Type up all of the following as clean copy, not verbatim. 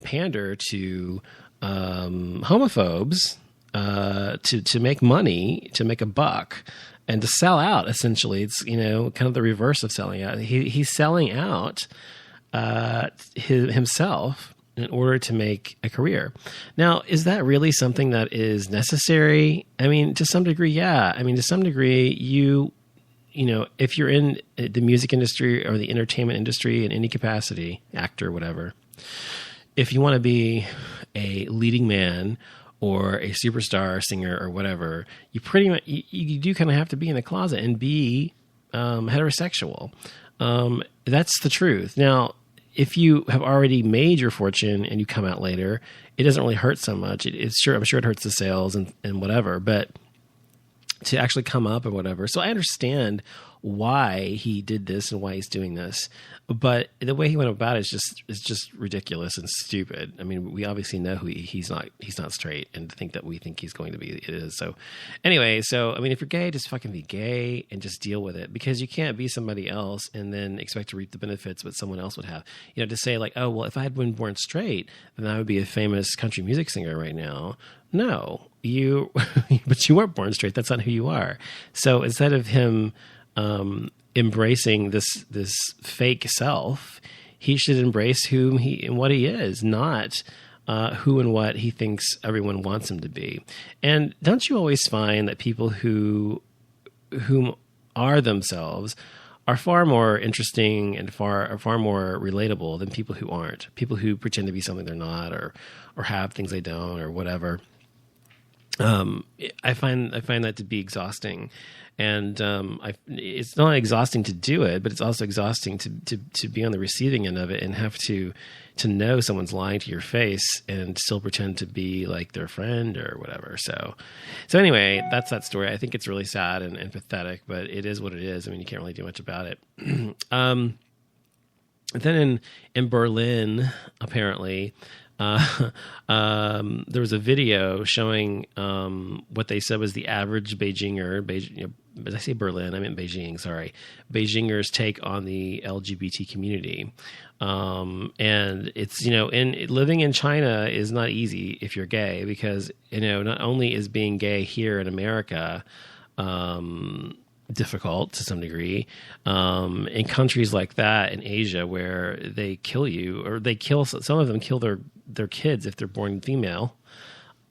pander to homophobes to make money, to make a buck, and to sell out. Essentially, it's kind of the reverse of selling out. He's selling out himself in order to make a career. Now, is that really something that is necessary? I mean, to some degree, yeah. I mean, to some degree, if you're in the music industry or the entertainment industry in any capacity, actor, whatever, if you want to be a leading man or a superstar singer or whatever, you pretty much, you do kind of have to be in a closet and be heterosexual. That's the truth. Now, if you have already made your fortune and you come out later, it doesn't really hurt so much. I'm sure it hurts the sales and whatever, but to actually come up or whatever. So I understand why he did this and why he's doing this, but the way he went about it is just ridiculous and stupid. I mean, we obviously know he's not straight, and to think that we think he's going to be, it is. So anyway, I mean, if you're gay, just fucking be gay and just deal with it, because you can't be somebody else and then expect to reap the benefits what someone else would have. To say like, oh, well, if I had been born straight, then I would be a famous country music singer right now. No, but you weren't born straight. That's not who you are. So instead of him embracing this fake self, he should embrace whom he and what he is, not who and what he thinks everyone wants him to be. And don't you always find that people whom are themselves are far more interesting and far more relatable than people who aren't, people who pretend to be something they're not, or have things they don't, or whatever. I find that to be exhausting, and it's not exhausting to do it, but it's also exhausting to be on the receiving end of it and have to know someone's lying to your face and still pretend to be like their friend or whatever. So anyway, that's that story. I think it's really sad and pathetic, but it is what it is. I mean, you can't really do much about it. Then in Berlin, apparently, there was a video showing what they said was the average Beijinger. As I say Berlin, I meant Beijing. Sorry, Beijingers' take on the LGBT community, and it's living in China is not easy if you're gay, because not only is being gay here in America difficult to some degree, in countries like that in Asia where they kill you, or some of them kill their kids if they're born female,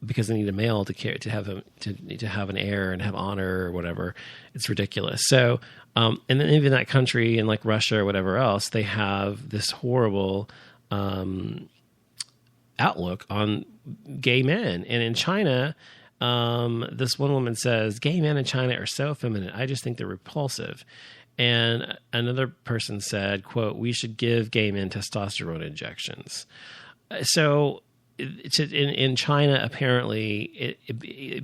because they need a male to have an heir and have honor or whatever. It's ridiculous. So, and then even that country in like Russia or whatever else, they have this horrible outlook on gay men. And in China, this one woman says, gay men in China are so effeminate. I just think they're repulsive. And another person said, quote, we should give gay men testosterone injections. So in China, apparently,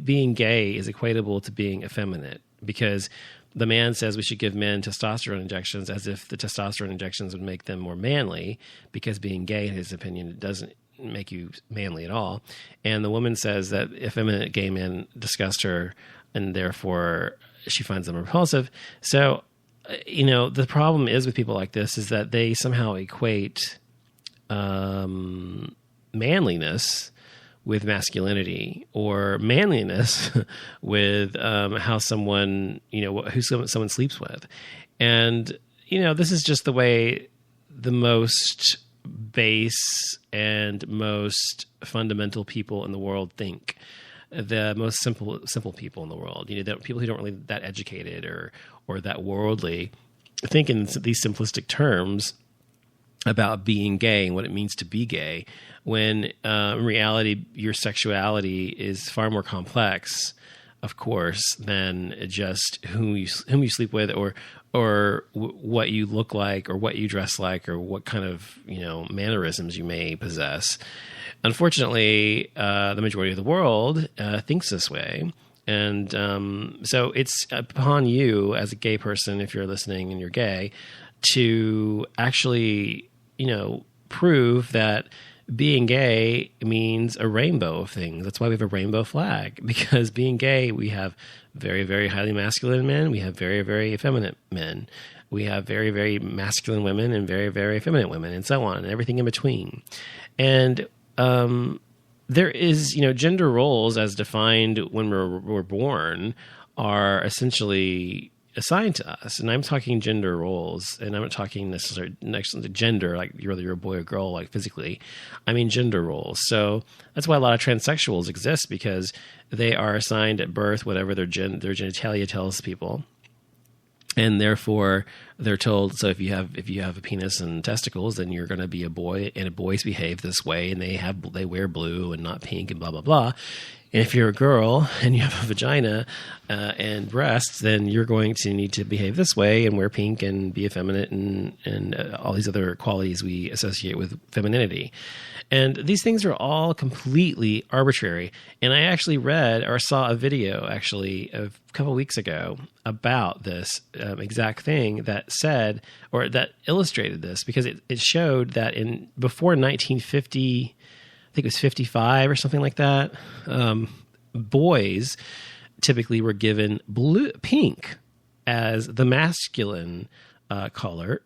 being gay is equatable to being effeminate, because the man says we should give men testosterone injections as if the testosterone injections would make them more manly, because being gay, in his opinion, doesn't make you manly at all. And the woman says that effeminate gay men disgust her, and therefore she finds them repulsive. So, the problem is with people like this is that they somehow equate manliness with masculinity, or manliness with how someone, who someone sleeps with. And, this is just the way the most base and most fundamental people in the world think. The most simple people in the world, people who don't really that educated or that worldly, think in these simplistic terms about being gay and what it means to be gay, when in reality your sexuality is far more complex, of course, than just whom you sleep with, or what you look like, or what you dress like, or what kind of mannerisms you may possess. Unfortunately, the majority of the world thinks this way. And so it's upon you as a gay person, if you're listening and you're gay, to actually, prove that being gay means a rainbow of things. That's why we have a rainbow flag, because being gay, we have very, very highly masculine men. We have very, very effeminate men. We have very, very masculine women and very, very effeminate women, and so on, and everything in between. And there is, gender roles as defined when we're born are essentially assigned to us. And I'm talking gender roles, and I'm not talking necessarily gender, like whether you're a boy or girl, like physically. I mean gender roles. So that's why a lot of transsexuals exist, because they are assigned at birth whatever their genitalia tells people. And therefore, they're told, so if you have a penis and testicles, then you're going to be a boy, and boys behave this way, and they wear blue and not pink, and blah blah blah. And if you're a girl and you have a vagina and breasts, then you're going to need to behave this way and wear pink and be effeminate and all these other qualities we associate with femininity. And these things are all completely arbitrary. And I actually read or saw a video actually a couple weeks ago about this exact thing that said, or that illustrated this, because it showed that before 1950, I think it was 55 or something like that, boys typically were given pink as the masculine color,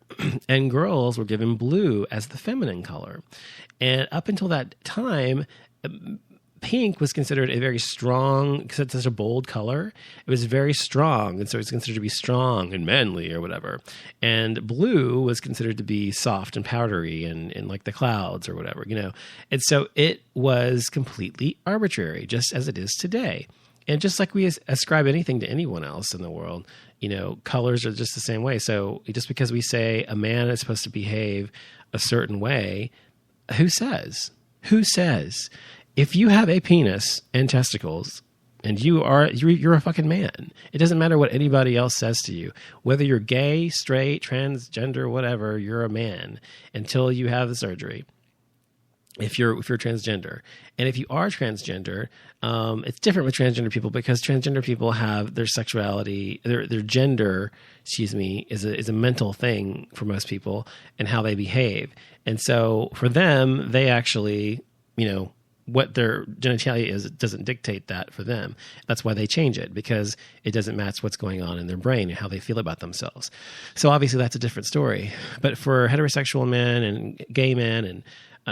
and girls were given blue as the feminine color. And up until that time, pink was considered a very strong, because it's such a bold color, it was very strong, and so it's considered to be strong and manly or whatever. And blue was considered to be soft and powdery and like the clouds or whatever, And so it was completely arbitrary, just as it is today. And just like we ascribe anything to anyone else in the world, colors are just the same way. So just because we say a man is supposed to behave a certain way, who says? If you have a penis and testicles and you're a fucking man, it doesn't matter what anybody else says to you. Whether you're gay, straight, transgender, whatever, you're a man until you have the surgery. If you're transgender. And if you are transgender, it's different with transgender people, because transgender people have their sexuality, their gender, is a mental thing for most people, and how they behave. And so for them, they actually, what their genitalia is, it doesn't dictate that for them. That's why they change it, because it doesn't match what's going on in their brain and how they feel about themselves. So obviously that's a different story. But for heterosexual men and gay men and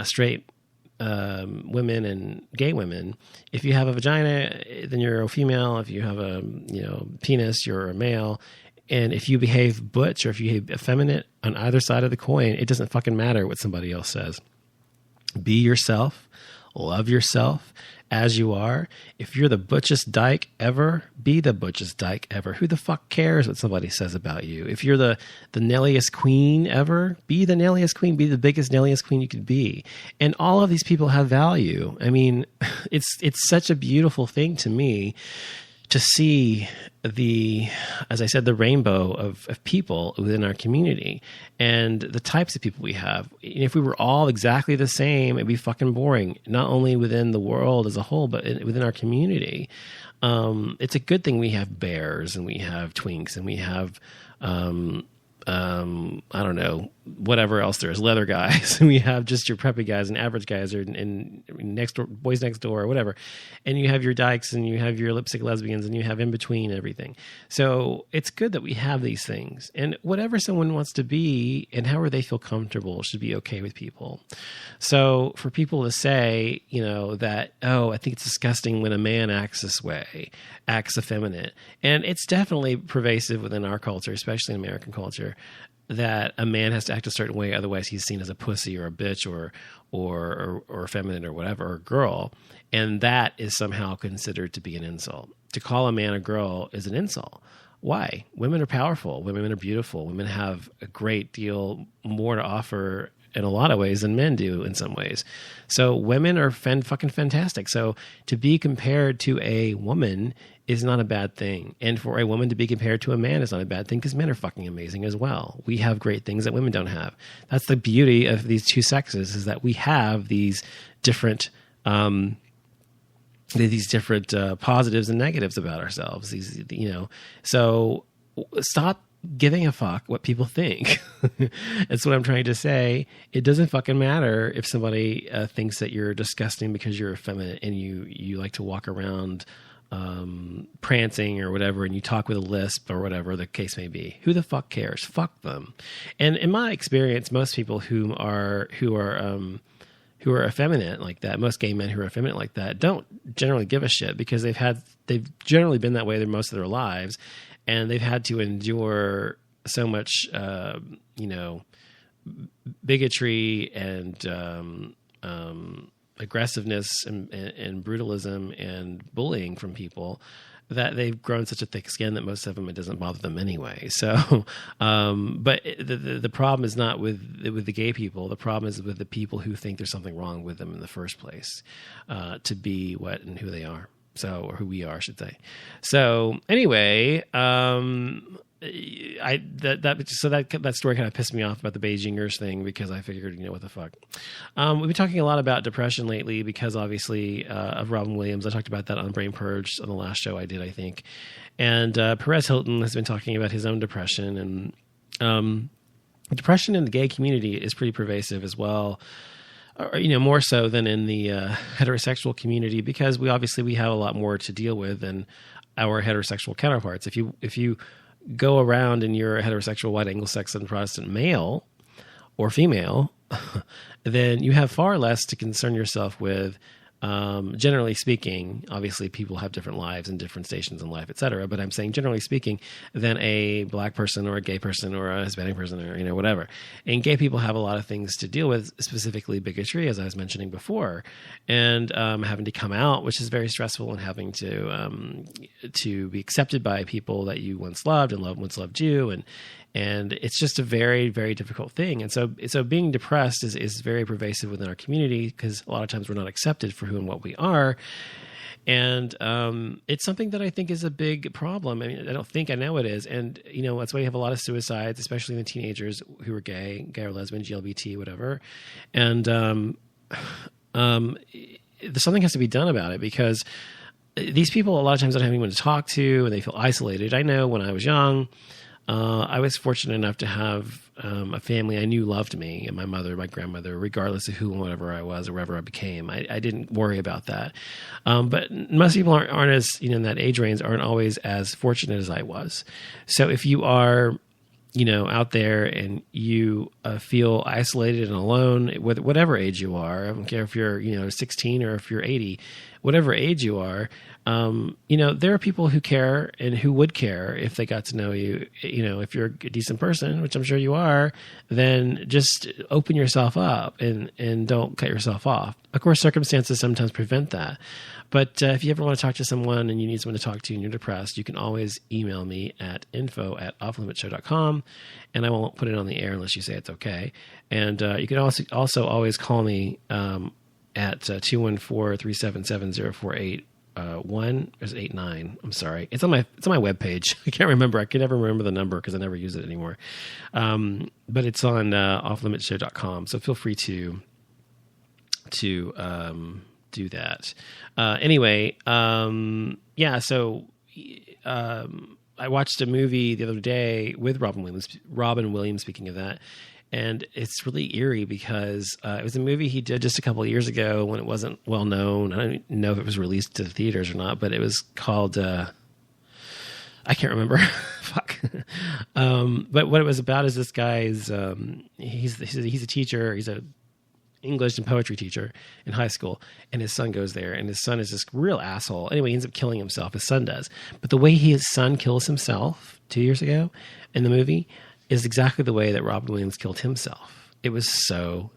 straight women and gay women, if you have a vagina, then you're a female. If you have a penis, you're a male. And if you behave butch or if you behave effeminate on either side of the coin, it doesn't fucking matter what somebody else says. Be yourself. Love yourself as you are. If you're the butchest dyke ever, be the butchest dyke ever. Who the fuck cares what somebody says about you? If you're the nailiest queen ever, be the nailiest queen. Be the biggest nailiest queen you could be. And all of these people have value. I mean, it's such a beautiful thing to me to see as I said, the rainbow of people within our community and the types of people we have. If we were all exactly the same, it'd be fucking boring, not only within the world as a whole, but within our community. It's a good thing we have bears and we have twinks and we have, I don't know, whatever else there is, leather guys, and we have just your preppy guys and average guys or and next door, boys next door or whatever. And you have your dykes and you have your lipstick lesbians and you have in between everything. So it's good that we have these things, and whatever someone wants to be and however they feel comfortable should be okay with people. So for people to say, that, oh, I think it's disgusting when a man acts this way, acts effeminate. And it's definitely pervasive within our culture, especially in American culture, that a man has to act a certain way, otherwise he's seen as a pussy or a bitch or feminine or whatever, or a girl, and that is somehow considered to be an insult. To call a man a girl is an insult. Why? Women are powerful. Women are beautiful. Women have a great deal more to offer in a lot of ways than men do in some ways. So women are fucking fantastic. So to be compared to a woman is not a bad thing. And for a woman to be compared to a man is not a bad thing, because men are fucking amazing as well. We have great things that women don't have. That's the beauty of these two sexes, is that we have these different positives and negatives about ourselves. So stop giving a fuck what people think. That's what I'm trying to say. It doesn't fucking matter if somebody thinks that you're disgusting because you're effeminate and you like to walk around prancing or whatever, and you talk with a lisp or whatever the case may be. Who the fuck cares? Fuck them. And in my experience, most people who are who are effeminate like that, most gay men who are effeminate like that, don't generally give a shit because they've generally been that way most of their lives, and they've had to endure so much, bigotry and aggressiveness and brutalism and bullying from people that they've grown such a thick skin that most of them, it doesn't bother them anyway. So, but the problem is not with the gay people. The problem is with the people who think there's something wrong with them in the first place, to be what and who they are. So, or who we are, I should say. So anyway, that story kind of pissed me off about the Beijingers thing because I figured, what the fuck. We've been talking a lot about depression lately because obviously of Robin Williams. I talked about that on Brain Purge on the last show I did, I think. And Perez Hilton has been talking about his own depression, and depression in the gay community is pretty pervasive as well. More so than in the heterosexual community because we have a lot more to deal with than our heterosexual counterparts. If you go around and you're a heterosexual white Anglo-Saxon Protestant male or female, then you have far less to concern yourself with. Generally speaking, obviously people have different lives and different stations in life, et cetera. But I'm saying generally speaking than a black person or a gay person or a Hispanic person or, whatever. And gay people have a lot of things to deal with, specifically bigotry, as I was mentioning before, and having to come out, which is very stressful, and having to be accepted by people that you once loved and once loved you. And it's just a very, very difficult thing. And so being depressed is very pervasive within our community because a lot of times we're not accepted for who and what we are. And it's something that I think is a big problem. I mean, I know it is. And, that's why you have a lot of suicides, especially in the teenagers who are gay or lesbian, GLBT, whatever. And something has to be done about it because these people a lot of times don't have anyone to talk to and they feel isolated. I know when I was young, I was fortunate enough to have a family I knew loved me, and my mother, my grandmother, regardless of who and whatever I was or wherever I became. I didn't worry about that. But most people aren't as, in that age range, aren't always as fortunate as I was. So if you are, out there and you feel isolated and alone, whatever age you are, I don't care if you're, 16 or if you're 80, whatever age you are, there are people who care and who would care if they got to know you. If you're a decent person, which I'm sure you are, then just open yourself up and don't cut yourself off. Of course, circumstances sometimes prevent that. But if you ever want to talk to someone and you need someone to talk to and you're depressed, you can always email me at info@offlimitshow.com, and I won't put it on the air unless you say it's okay. And you can also always call me at 214-377-0481. There's 89. I'm sorry. It's on my webpage. I can't remember. I can never remember the number because I never use it anymore. But it's on offlimitshow.com. So feel free to do that. Anyway, so I watched a movie the other day with Robin Williams, speaking of that. And it's really eerie because it was a movie he did just a couple of years ago when it wasn't well known. I don't know if it was released to the theaters or not, but it was called, I can't remember. Fuck. But what it was about is this guy's, he's a teacher. He's a English and poetry teacher in high school, and his son goes there, and his son is this real asshole. Anyway, he ends up killing himself. His son does. But the way his son kills himself 2 years ago in the movie is exactly the way that Robin Williams killed himself. It was so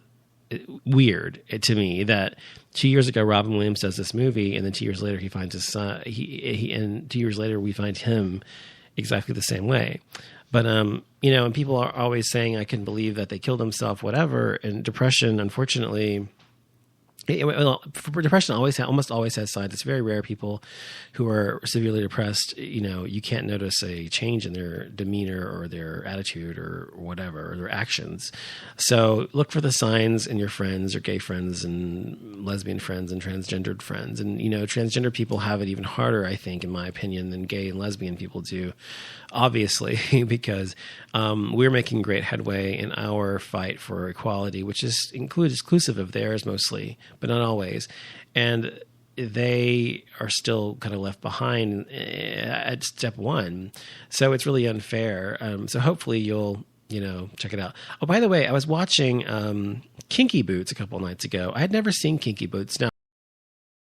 weird to me that 2 years ago Robin Williams does this movie, and then 2 years later he finds his son. And 2 years later we find him exactly the same way. But and people are always saying, "I can believe that they killed themselves," whatever. And depression, unfortunately. Depression almost always has signs. It's very rare people who are severely depressed. You can't notice a change in their demeanor or their attitude or whatever, or their actions. So look for the signs in your friends or gay friends and lesbian friends and transgendered friends. And, transgender people have it even harder, I think, in my opinion, than gay and lesbian people do, obviously, because we're making great headway in our fight for equality, which is exclusive of theirs mostly, but not always. And they are still kind of left behind at step one. So it's really unfair. So hopefully you'll check it out. Oh, by the way, I was watching Kinky Boots a couple nights ago. I had never seen Kinky Boots. Now,